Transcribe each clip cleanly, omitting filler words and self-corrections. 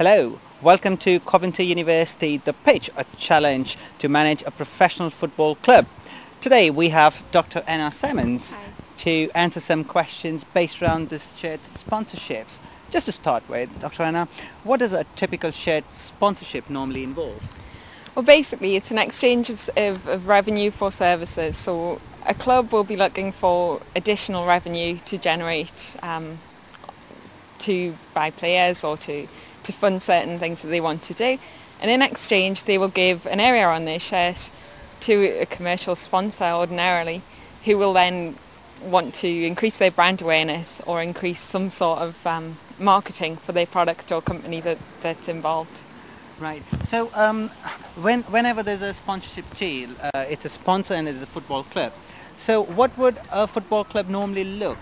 Hello, welcome to Coventry University The Pitch, a challenge to manage a professional football club. Today we have Dr. Anna Semmens to answer some questions based around this shared sponsorships. Just to start with, Dr. Anna, what does a typical shared sponsorship normally involve? Well, basically it's an exchange of revenue for services. So a club will be looking for additional revenue to generate to buy players or to fund certain things that they want to do, and in exchange they will give an area on their shirt to a commercial sponsor ordinarily, who will then want to increase their brand awareness or increase some sort of marketing for their product or company that's involved. Right. So whenever there's a sponsorship deal, it's a sponsor and it's a football club. So what would a football club normally look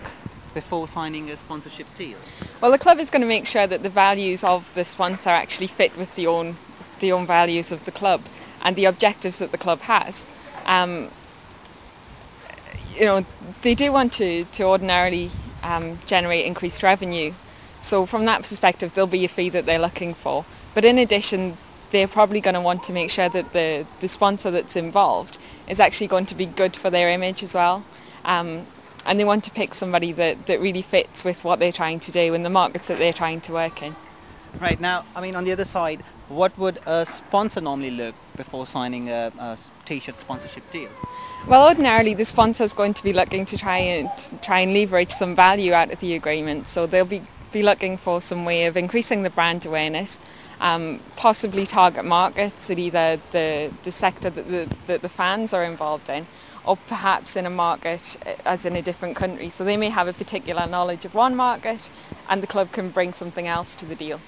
before signing a sponsorship deal? Well, the club is going to make sure that the values of the sponsor actually fit with the own values of the club and the objectives that the club has. They do want to ordinarily generate increased revenue. So from that perspective, there'll be a fee that they're looking for. But in addition, they're probably going to want to make sure that the sponsor that's involved is actually going to be good for their image as well. And they want to pick somebody that really fits with what they're trying to do and the markets that they're trying to work in. Right. Now, I mean, on the other side, what would a sponsor normally look before signing a t-shirt sponsorship deal? Well, ordinarily the sponsor is going to be looking to try and leverage some value out of the agreement. So they'll be looking for some way of increasing the brand awareness, possibly target markets at either the sector that the fans are involved in, or perhaps in a market as in a different country. So they may have a particular knowledge of one market and the club can bring something else to the deal.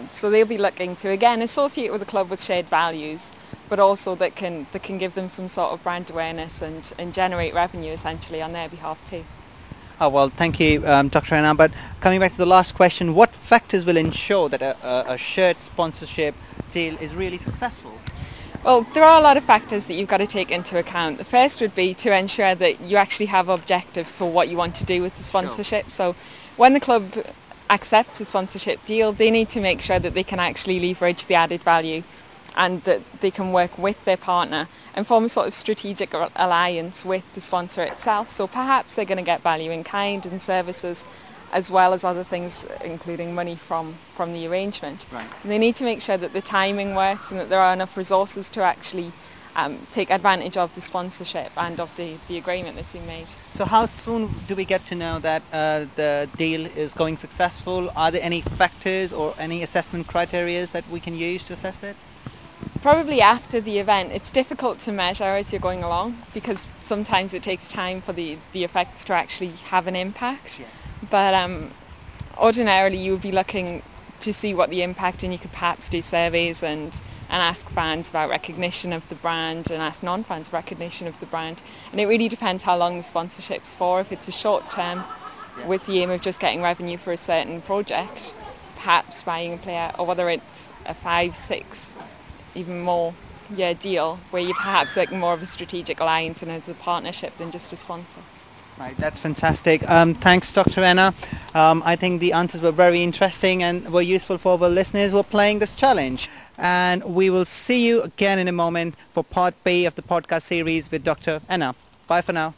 So they'll be looking to again associate with the club with shared values, but also that can give them some sort of brand awareness and generate revenue essentially on their behalf too. Oh, well, thank you, Dr. Anna. But coming back to the last question, what factors will ensure that a shared sponsorship deal is really successful? Well, there are a lot of factors that you've got to take into account. The first would be to ensure that you actually have objectives for what you want to do with the sponsorship. Sure. So when the club accepts a sponsorship deal, they need to make sure that they can actually leverage the added value and that they can work with their partner and form a sort of strategic alliance with the sponsor itself. So perhaps they're going to get value in kind and services, as well as other things, including money from the arrangement. Right. And they need to make sure that the timing works and that there are enough resources to actually take advantage of the sponsorship and of the agreement that's been made. So how soon do we get to know that the deal is going successful? Are there any factors or any assessment criteria that we can use to assess it? Probably after the event. It's difficult to measure as you're going along because sometimes it takes time for the effects to actually have an impact. Yes. But ordinarily you would be looking to see what the impact, and you could perhaps do surveys and ask fans about recognition of the brand and ask non-fans recognition of the brand. And it really depends how long the sponsorship's for. If it's a short term with the aim of just getting revenue for a certain project, perhaps buying a player, or whether it's a 5, 6, even more year deal where you're perhaps working more of a strategic alliance and as a partnership than just a sponsor. Right, that's fantastic. Thanks, Dr. Anna. I think the answers were very interesting and were useful for our listeners who are playing this challenge. And we will see you again in a moment for part B of the podcast series with Dr. Anna. Bye for now.